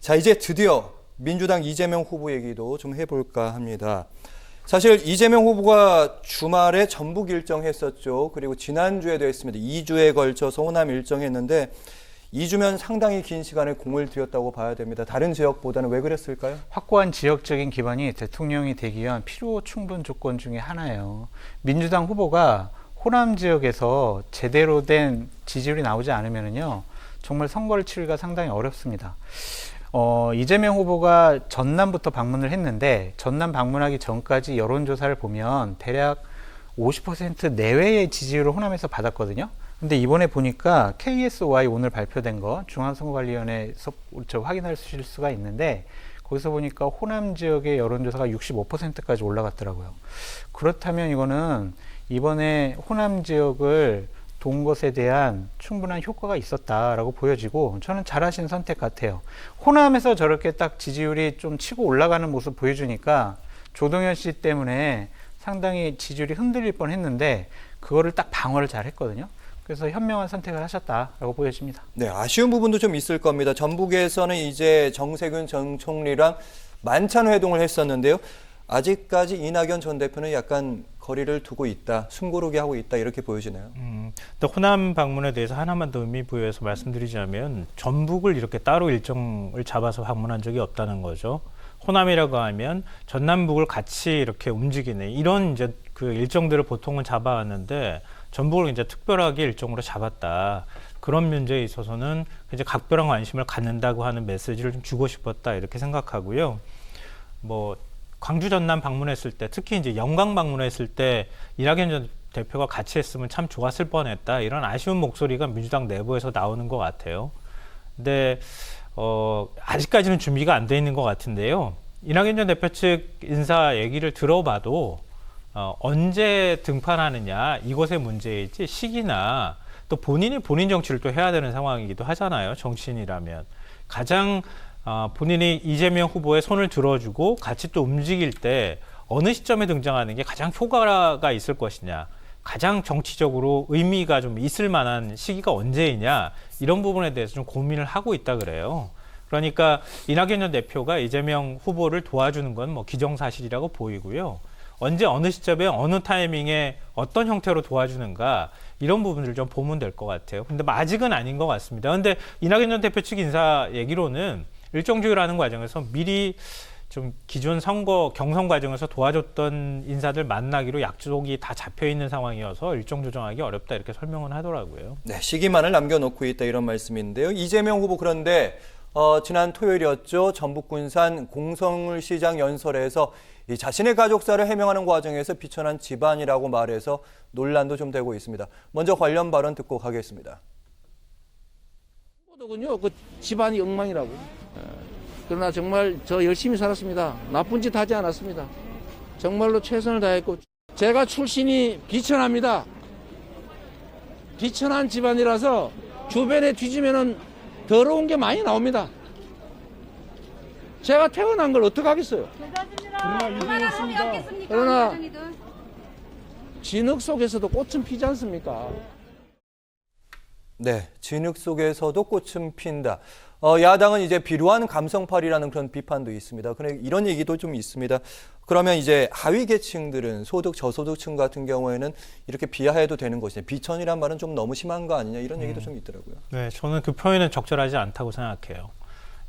자, 이제 드디어 민주당 이재명 후보 얘기도 좀 해볼까 합니다. 사실 이재명 후보가 주말에 전북 일정 했었죠. 그리고 지난주에도 했습니다. 2주에 걸쳐서 호남 일정 했는데 2주면 상당히 긴 시간에 공을 들였다고 봐야 됩니다. 다른 지역보다는 왜 그랬을까요? 확고한 지역적인 기반이 대통령이 되기 위한 필요 충분 조건 중에 하나예요. 민주당 후보가 호남 지역에서 제대로 된 지지율이 나오지 않으면요, 정말 선거를 치르기가 상당히 어렵습니다. 이재명 후보가 전남부터 방문을 했는데 전남 방문하기 전까지 여론조사를 보면 대략 50% 내외의 지지율을 호남에서 받았거든요. 근데 이번에 보니까 KSOI 오늘 발표된 거 중앙선거관리위원회에서 확인하실 수가 있는데 거기서 보니까 호남 지역의 여론조사가 65%까지 올라갔더라고요. 그렇다면 이거는 이번에 호남 지역을 돈 것에 대한 충분한 효과가 있었다라고 보여지고 저는 잘하신 선택 같아요. 호남에서 저렇게 딱 지지율이 좀 치고 올라가는 모습 보여주니까 조동현 씨 때문에 상당히 지지율이 흔들릴 뻔했는데 그거를 딱 방어를 잘 했거든요. 그래서 현명한 선택을 하셨다라고 보여집니다. 네, 아쉬운 부분도 좀 있을 겁니다. 전북에서는 이제 정세균 전 총리랑 만찬 회동을 했었는데요. 아직까지 이낙연 전 대표는 약간 거리를 두고 있다, 숨고르게 하고 있다 이렇게 보여지나요? 또 호남 방문에 대해서 하나만 더 의미 부여해서 말씀드리자면 전북을 이렇게 따로 일정을 잡아서 방문한 적이 없다는 거죠. 호남이라고 하면 전남북을 같이 이렇게 움직이는 이런 이제 그 일정들을 보통은 잡아왔는데 전북을 이제 특별하게 일정으로 잡았다. 그런 문제에 있어서는 이제 각별한 관심을 갖는다고 하는 메시지를 좀 주고 싶었다 이렇게 생각하고요. 뭐 광주 전남 방문했을 때 특히 이제 영광 방문했을 때 이낙연 전 대표가 같이 했으면 참 좋았을 뻔했다 이런 아쉬운 목소리가 민주당 내부에서 나오는 것 같아요. 근데 아직까지는 준비가 안 돼 있는 것 같은데요. 이낙연 전 대표 측 인사 얘기를 들어봐도 언제 등판하느냐 이것의 문제이지 시기나 또 본인이 본인 정치를 또 해야 되는 상황이기도 하잖아요. 정치인이라면 가장 본인이 이재명 후보의 손을 들어주고 같이 또 움직일 때 어느 시점에 등장하는 게 가장 효과가 있을 것이냐, 가장 정치적으로 의미가 좀 있을 만한 시기가 언제이냐 이런 부분에 대해서 좀 고민을 하고 있다 그래요. 그러니까 이낙연 전 대표가 이재명 후보를 도와주는 건 뭐 기정사실이라고 보이고요. 언제 어느 시점에 어느 타이밍에 어떤 형태로 도와주는가 이런 부분들을 좀 보면 될 것 같아요. 근데 아직은 아닌 것 같습니다. 근데 이낙연 전 대표 측 인사 얘기로는 일정 조율하는 과정에서 미리 좀 기존 선거 경선 과정에서 도와줬던 인사들 만나기로 약속이 다 잡혀 있는 상황이어서 일정 조정하기 어렵다 이렇게 설명은 하더라고요. 네, 시기만을 남겨놓고 있다 이런 말씀인데요. 이재명 후보 그런데 지난 토요일이었죠. 전북 군산 공성시장 연설에서 이 자신의 가족사를 해명하는 과정에서 비천한 집안이라고 말해서 논란도 좀 되고 있습니다. 먼저 관련 발언 듣고 가겠습니다. 군요, 그 집안이 엉망이라고. 그러나 정말 저 열심히 살았습니다. 나쁜 짓 하지 않았습니다. 정말로 최선을 다했고 제가 출신이 비천합니다. 비천한 집안이라서 주변에 뒤지면은 더러운 게 많이 나옵니다. 제가 태어난 걸 어떡하겠어요. 그러나 진흙 속에서도 꽃은 피지 않습니까? 네, 진흙 속에서도 꽃은 핀다. 야당은 이제 비루한 감성팔이라는 그런 비판도 있습니다. 그런데 이런 얘기도 좀 있습니다. 그러면 이제 하위 계층들은 소득, 저소득층 같은 경우에는 이렇게 비하해도 되는 것이냐. 비천이란 말은 좀 너무 심한 거 아니냐 이런 얘기도 좀 있더라고요. 네, 저는 그 표현은 적절하지 않다고 생각해요.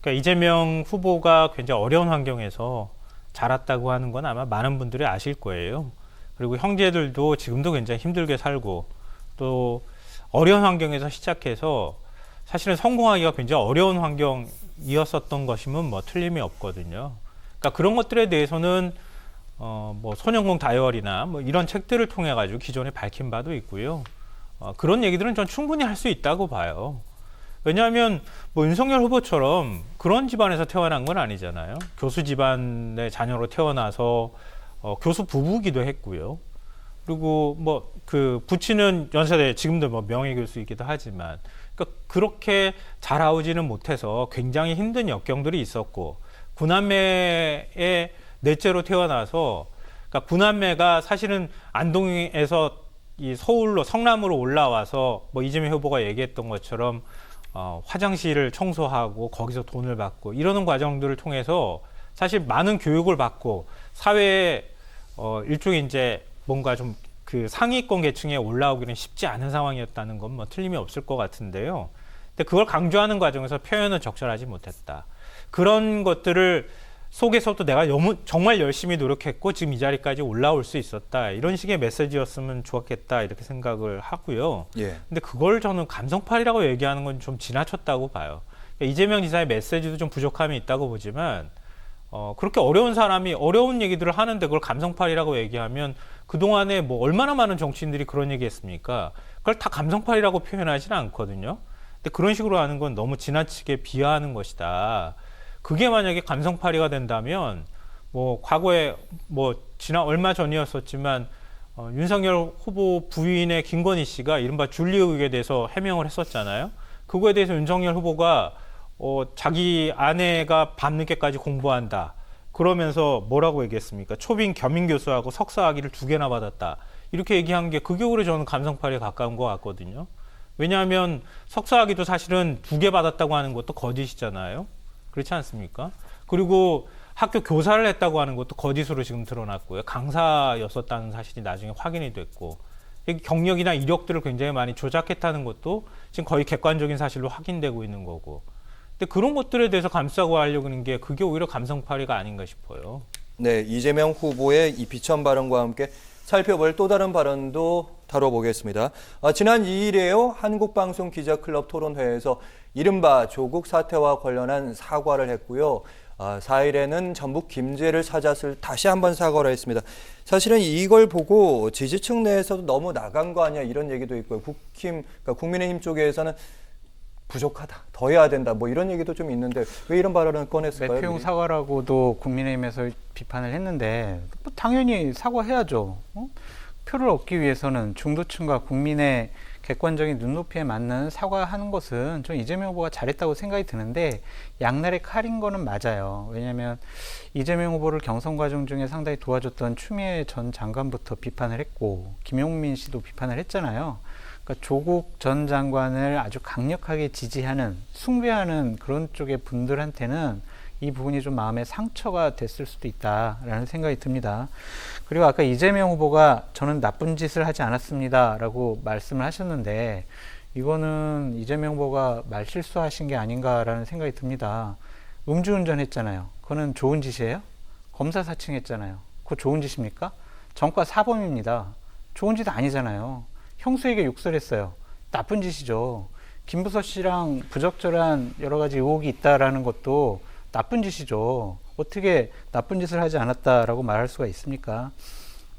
그러니까 이재명 후보가 굉장히 어려운 환경에서 자랐다고 하는 건 아마 많은 분들이 아실 거예요. 그리고 형제들도 지금도 굉장히 힘들게 살고 또 어려운 환경에서 시작해서 사실은 성공하기가 굉장히 어려운 환경이었었던 것이면 뭐 틀림이 없거든요. 그러니까 그런 것들에 대해서는 뭐 소년공 다이어리나 뭐 이런 책들을 통해 가지고 기존에 밝힌 바도 있고요. 그런 얘기들은 전 충분히 할 수 있다고 봐요. 왜냐하면 뭐 윤석열 후보처럼 그런 집안에서 태어난 건 아니잖아요. 교수 집안의 자녀로 태어나서 교수 부부기도 했고요. 그리고 뭐 그 부친은 연세대 지금도 뭐 명예교수이기도 하지만 그러니까 그렇게 잘 나오지는 못해서 굉장히 힘든 역경들이 있었고 구남매의 넷째로 태어나서 그러니까 구남매가 사실은 안동에서 이 서울로 성남으로 올라와서 뭐 이재명 후보가 얘기했던 것처럼 화장실을 청소하고 거기서 돈을 받고 이러는 과정들을 통해서 사실 많은 교육을 받고 사회에 일종의 이제 뭔가 좀 그 상위권 계층에 올라오기는 쉽지 않은 상황이었다는 건 뭐 틀림이 없을 것 같은데요. 근데 그걸 강조하는 과정에서 표현은 적절하지 못했다. 그런 것들을 속에서도 내가 정말 열심히 노력했고 지금 이 자리까지 올라올 수 있었다. 이런 식의 메시지였으면 좋았겠다. 이렇게 생각을 하고요. 예. 근데 그걸 저는 감성팔이라고 얘기하는 건 좀 지나쳤다고 봐요. 그러니까 이재명 지사의 메시지도 좀 부족함이 있다고 보지만 그렇게 어려운 사람이 어려운 얘기들을 하는데 그걸 감성팔이라고 얘기하면 그동안에 뭐 얼마나 많은 정치인들이 그런 얘기했습니까? 그걸 다 감성팔이라고 표현하지는 않거든요. 근데 그런 식으로 하는 건 너무 지나치게 비하하는 것이다. 그게 만약에 감성팔이가 된다면 뭐 과거에 뭐 지난 얼마 전이었었지만 윤석열 후보 부인의 김건희 씨가 이른바 줄리 의혹에 대해서 해명을 했었잖아요. 그거에 대해서 윤석열 후보가 자기 아내가 밤늦게까지 공부한다. 그러면서 뭐라고 얘기했습니까? 초빙 겸임 교수하고 석사 학위를 2개나 받았다. 이렇게 얘기한 게 그게 오히려 저는 감성팔이에 가까운 것 같거든요. 왜냐하면 석사 학위도 사실은 2개 받았다고 하는 것도 거짓이잖아요. 그렇지 않습니까? 그리고 학교 교사를 했다고 하는 것도 거짓으로 지금 드러났고요. 강사였었다는 사실이 나중에 확인이 됐고 경력이나 이력들을 굉장히 많이 조작했다는 것도 지금 거의 객관적인 사실로 확인되고 있는 거고. 근데 그런 것들에 대해서 감싸고 하려고 하는 게 그게 오히려 감성팔이가 아닌가 싶어요. 네, 이재명 후보의 이 비천 발언과 함께 살펴볼 또 다른 발언도 다뤄보겠습니다. 지난 2일에요. 한국방송기자클럽 토론회에서 이른바 조국 사태와 관련한 사과를 했고요. 4일에는 전북 김제를 찾았을 다시 한번 사과를 했습니다. 사실은 이걸 보고 지지층 내에서도 너무 나간 거 아니야 이런 얘기도 있고요. 그러니까 국민의힘 쪽에서는 부족하다, 더 해야 된다, 뭐 이런 얘기도 좀 있는데 왜 이런 발언을 꺼냈을까요? 매표용 사과라고도 국민의힘에서 비판을 했는데 뭐 당연히 사과해야죠. 표를 얻기 위해서는 중도층과 국민의 객관적인 눈높이에 맞는 사과하는 것은 좀 이재명 후보가 잘했다고 생각이 드는데 양날의 칼인 거는 맞아요. 왜냐하면 이재명 후보를 경선 과정 중에 상당히 도와줬던 추미애 전 장관부터 비판을 했고 김용민 씨도 비판을 했잖아요. 그러니까 조국 전 장관을 아주 강력하게 지지하는, 숭배하는 그런 쪽의 분들한테는 이 부분이 좀 마음의 상처가 됐을 수도 있다라는 생각이 듭니다. 그리고 아까 이재명 후보가 저는 나쁜 짓을 하지 않았습니다 라고 말씀을 하셨는데 이거는 이재명 후보가 말실수하신 게 아닌가라는 생각이 듭니다. 음주운전 했잖아요. 그거는 좋은 짓이에요? 검사 사칭했잖아요. 그거 좋은 짓입니까? 전과 사범입니다. 좋은 짓 아니잖아요. 형수에게 욕설했어요. 나쁜 짓이죠. 김부서 씨랑 부적절한 여러 가지 의혹이 있다라는 것도 나쁜 짓이죠. 어떻게 나쁜 짓을 하지 않았다라고 말할 수가 있습니까?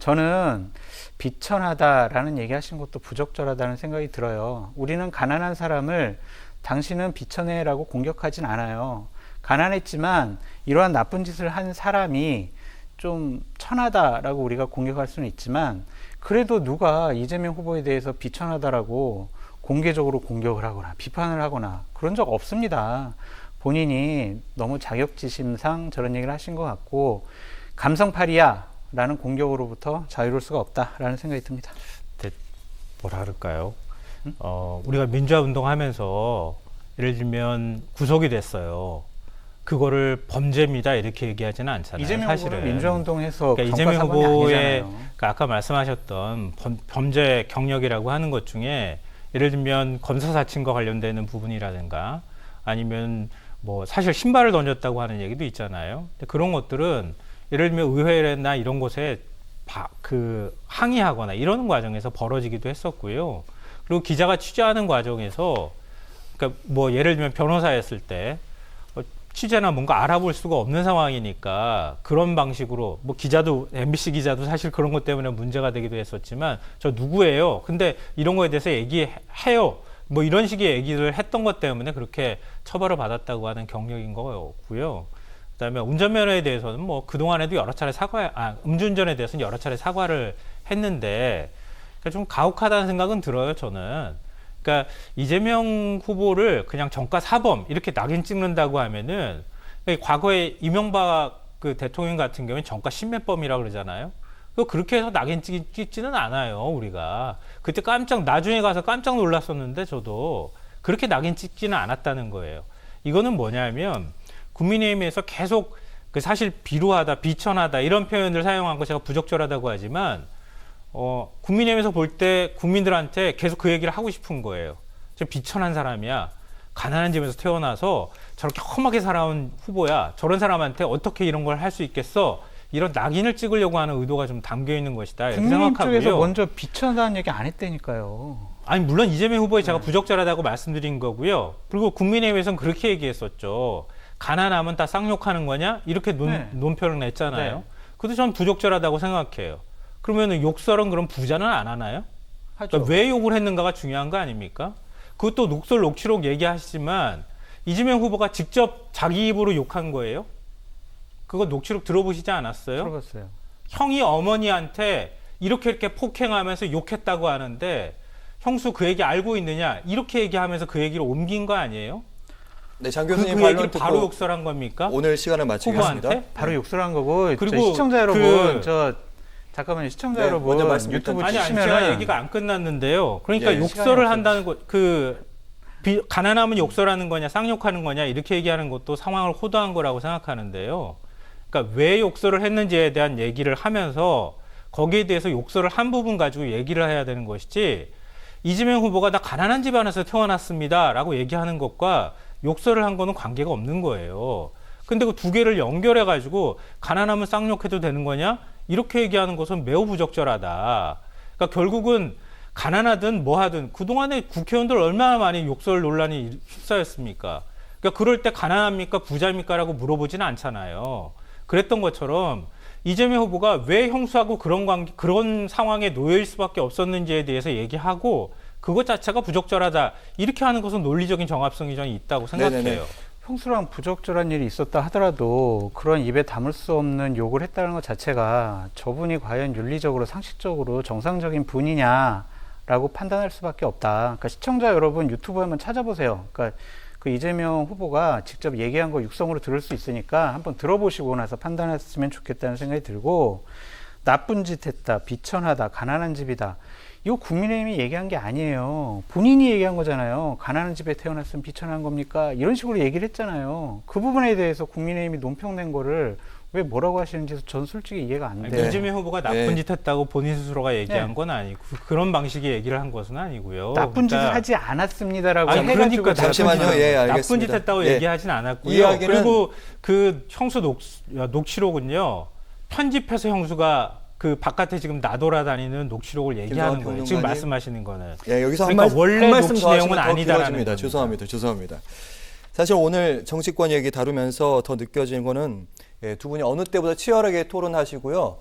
저는 비천하다라는 얘기 하신 것도 부적절하다는 생각이 들어요. 우리는 가난한 사람을 당신은 비천해라고 공격하진 않아요. 가난했지만 이러한 나쁜 짓을 한 사람이 좀 천하다라고 우리가 공격할 수는 있지만 그래도 누가 이재명 후보에 대해서 비천하다라고 공개적으로 공격을 하거나 비판을 하거나 그런 적 없습니다. 본인이 너무 자격지심상 저런 얘기를 하신 것 같고 감성팔이야 라는 공격으로부터 자유로울 수가 없다라는 생각이 듭니다. 뭐라 그럴까요? 우리가 민주화 운동하면서 예를 들면 구속이 됐어요. 그거를 범죄입니다 이렇게 얘기하지는 않잖아요. 이재명 사실은 후보는 민주화운동에서 그러니까 이재명 후보의 아니잖아요. 그러니까 아까 말씀하셨던 범죄 경력이라고 하는 것 중에 예를 들면 검사 사칭과 관련되는 부분이라든가 아니면 뭐 사실 신발을 던졌다고 하는 얘기도 있잖아요. 근데 그런 것들은 예를 들면 의회나 이런 곳에 항의하거나 이러는 과정에서 벌어지기도 했었고요. 그리고 기자가 취재하는 과정에서 그러니까 뭐 예를 들면 변호사였을 때 취재나 뭔가 알아볼 수가 없는 상황이니까 그런 방식으로 뭐 기자도 MBC 기자도 사실 그런 것 때문에 문제가 되기도 했었지만 저 누구예요? 근데 이런 거에 대해서 얘기해요. 뭐 이런 식의 얘기를 했던 것 때문에 그렇게 처벌을 받았다고 하는 경력인 거고요. 그다음에 운전면허에 대해서는 뭐 그동안에도 여러 차례 음주운전에 대해서는 여러 차례 사과를 했는데 그러니까 좀 가혹하다는 생각은 들어요, 저는. 그러니까 이재명 후보를 그냥 전과 사범 이렇게 낙인 찍는다고 하면은 과거에 이명박 그 대통령 같은 경우는 전과 신매범이라고 그러잖아요. 그렇게 해서 낙인 찍지는 않아요, 우리가. 그때 나중에 가서 깜짝 놀랐었는데 저도 그렇게 낙인 찍지는 않았다는 거예요. 이거는 뭐냐면 국민의힘에서 계속 그 사실 비루하다, 비천하다 이런 표현을 사용한 거 제가 부적절하다고 하지만 국민의힘에서 볼 때 국민들한테 계속 그 얘기를 하고 싶은 거예요. 저 비천한 사람이야. 가난한 집에서 태어나서 저렇게 험하게 살아온 후보야. 저런 사람한테 어떻게 이런 걸 할 수 있겠어? 이런 낙인을 찍으려고 하는 의도가 좀 담겨 있는 것이다. 이렇게 국민의힘 생각하고요. 쪽에서 먼저 비천하다는 얘기 안 했다니까요. 아니 물론 이재명 후보에 제가 부적절하다고 말씀드린 거고요. 그리고 국민의힘에서는 그렇게 얘기했었죠. 가난하면 다 쌍욕하는 거냐? 이렇게 논평을 냈잖아요. 네. 그래도 전 부적절하다고 생각해요. 그러면 욕설은 그럼 부자는 안 하나요? 하죠. 그러니까 왜 욕을 했는가가 중요한 거 아닙니까? 그것도 녹설 녹취록 얘기하시지만 이재명 후보가 직접 자기 입으로 욕한 거예요? 그거 녹취록 들어보시지 않았어요? 들어봤어요. 형이 어머니한테 이렇게 폭행하면서 욕했다고 하는데 형수 그 얘기 알고 있느냐? 이렇게 얘기하면서 그 얘기를 옮긴 거 아니에요? 네, 장 그 교수님 얘기를 반론 바로 듣고 욕설한 겁니까? 오늘 시간을 마치겠습니다. 후보한테? 바로 욕설한 거고. 그리고 그리고 시청자 여러분, 잠깐만요. 시청자 네, 여러분, 먼저 말씀 유튜브 일단 아니 치시면은 제가 얘기가 안 끝났는데요. 그러니까 예, 시간이 욕설을 없어요. 한다는 거, 가난하면 욕설하는 거냐, 쌍욕하는 거냐 이렇게 얘기하는 것도 상황을 호도한 거라고 생각하는데요. 그러니까 왜 욕설을 했는지에 대한 얘기를 하면서 거기에 대해서 욕설을 한 부분 가지고 얘기를 해야 되는 것이지. 이재명 후보가 나 가난한 집안에서 태어났습니다라고 얘기하는 것과 욕설을 한 거는 관계가 없는 거예요. 근데 그 두 개를 연결해 가지고 가난하면 쌍욕해도 되는 거냐? 이렇게 얘기하는 것은 매우 부적절하다. 그러니까 결국은 가난하든 뭐하든 그동안에 국회의원들 얼마나 많이 욕설 논란이 휩싸였습니까? 그러니까 그럴 때 가난합니까? 부자입니까? 라고 물어보지는 않잖아요. 그랬던 것처럼 이재명 후보가 왜 형수하고 그런 상황에 놓여일 수밖에 없었는지에 대해서 얘기하고 그것 자체가 부적절하다. 이렇게 하는 것은 논리적인 정합성이 저는 있다고 생각해요. 네네네. 형수랑 부적절한 일이 있었다 하더라도 그런 입에 담을 수 없는 욕을 했다는 것 자체가 저분이 과연 윤리적으로 상식적으로 정상적인 분이냐라고 판단할 수밖에 없다. 그러니까 시청자 여러분 유튜브 한번 찾아보세요. 그러니까 그 이재명 후보가 직접 얘기한 거 육성으로 들을 수 있으니까 한번 들어보시고 나서 판단했으면 좋겠다는 생각이 들고, 나쁜 짓 했다, 비천하다, 가난한 집이다. 이거 국민의힘이 얘기한 게 아니에요. 본인이 얘기한 거잖아요. 가난한 집에 태어났으면 비천한 겁니까? 이런 식으로 얘기를 했잖아요. 그 부분에 대해서 국민의힘이 논평낸 거를 왜 뭐라고 하시는지 전 솔직히 이해가 안 돼요. 네. 이재명 후보가 나쁜 네. 짓 했다고 본인 스스로가 얘기한 네. 건 아니고 그런 방식의 얘기를 한 것은 아니고요. 나쁜 짓을 그러니까 하지 않았습니다라고 아니, 해가지고 그러니까 잠시만요. 예, 알겠습니다. 나쁜 짓 했다고 예. 얘기하진 않았고요. 이야기는- 그리고 그 형수 녹취록은요. 편집해서 형수가 그 바깥에 지금 나돌아다니는 녹취록을 얘기하는 김성환 거예요. 지금 평론가님. 말씀하시는 거는. 예, 여기서 그러니까 원래 한 말씀 녹취 더 하시면 내용은 더 아니다라는 길어집니다. 겁니다. 죄송합니다. 사실 오늘 정치권 얘기 다루면서 더 느껴지는 거는 두 분이 어느 때보다 치열하게 토론하시고요.